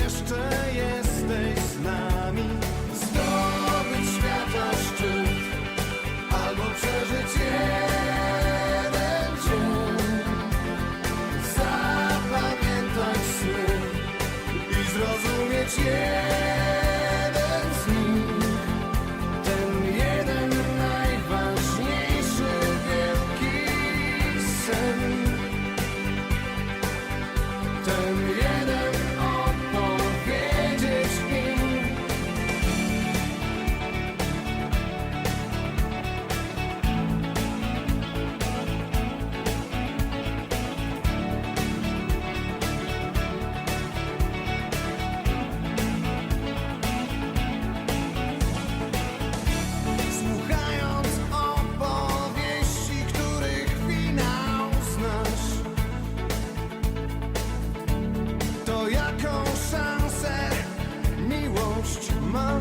jeszcze jesteś z nami. Zdobyć świata szczyt albo przeżyć jeden dzień. Zapamiętać sny i zrozumieć jeden z nich. Ten jeden najważniejszy wielki sen. Ten jeden opowiedzieć im. Słuchając opowieści, których finał znasz, to jaką szansę miłość ma?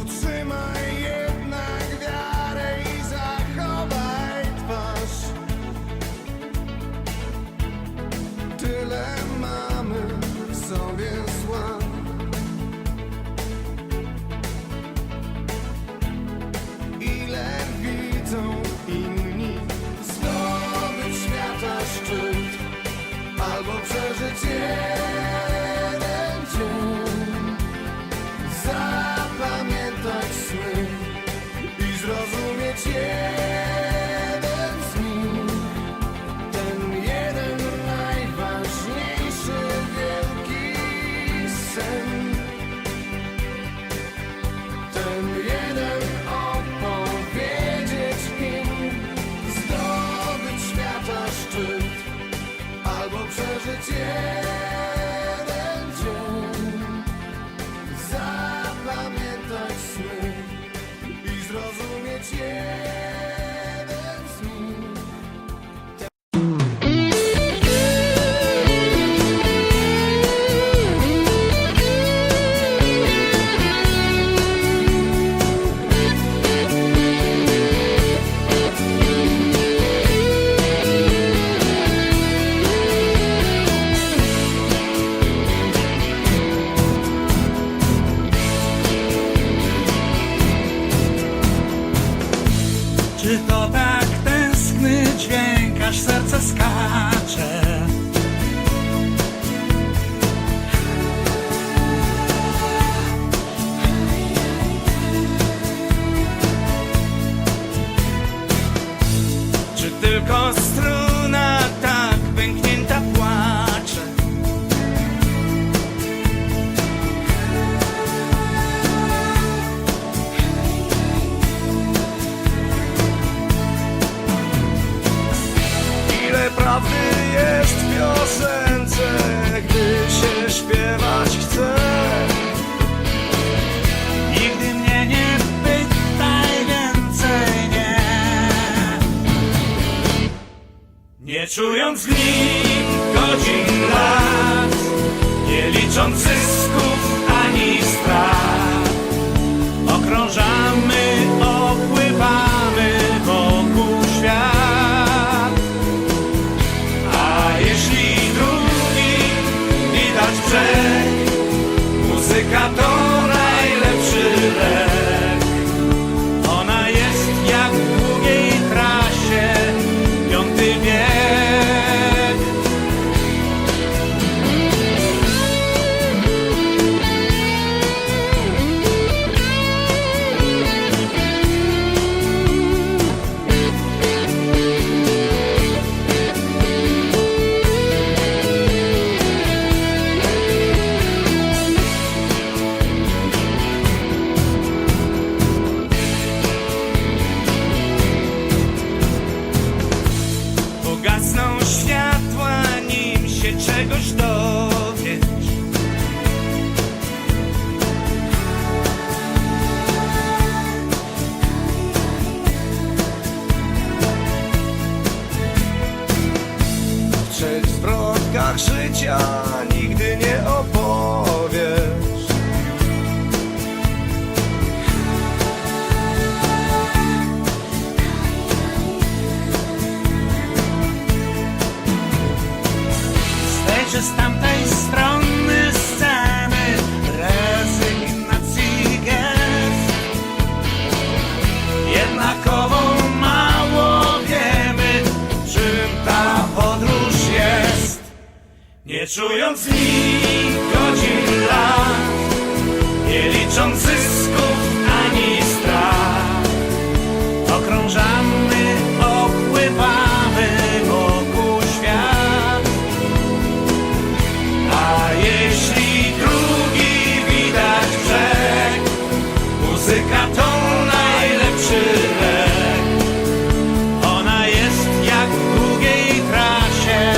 Utrzymaj jednak wiarę i zachowaj twarz. Tyle mamy w sobie zła. Ile widzą inni. Zdobyć świata szczyt albo przeżyć jeden dzień. Zapamiętać sny i zrozumieć jeden z nich. Ten jeden najważniejszy wielki sen. Ten jeden opowiedzieć im. Zdobyć świata szczyt albo przeżyć jeden dzień. Zapamiętać sny i zrozumieć jeden z nich. Czy to tak tęskny dźwięk, aż serce skacze? Czy tylko struna tak pęknięta płacze? Ile prawdy jest w piosence, gdy się śpiewać chce. Nigdy mnie nie pytaj więcej, nie. Nie czując dni, godzin, lat, nie licząc zysków ani strat, okrążamy, opływamy wokół świat. A jeśli drugi widać brzeg, muzyka to najlepszy lek. Ona jest jak w długiej trasie, piąty wiek. Pogasną światła, nim się czegoś dowiesz. W trzech zwrotkach życia nigdy nie opowiesz. czy z tamtej strony sceny rezygnacji gest. Jednakowo mało wiemy, czym ta podróż jest. Nie czując dni, godzin, lat, nie licząc zysków ani strat, Okrążamy, opływamy wokół świat. a jeśli drugi widać brzeg, muzyka to najlepszy lek. Ona jest jak w długiej trasie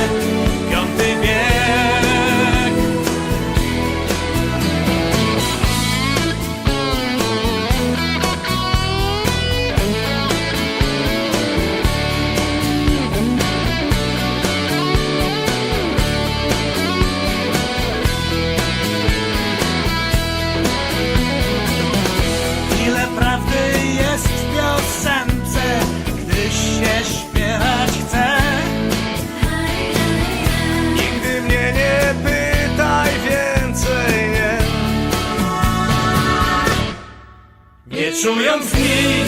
piąty bieg. Ile prawdy jest w piosence, gdy się śpiewać chce. Nigdy mnie nie pytaj więcej, nie. Nie czując dni,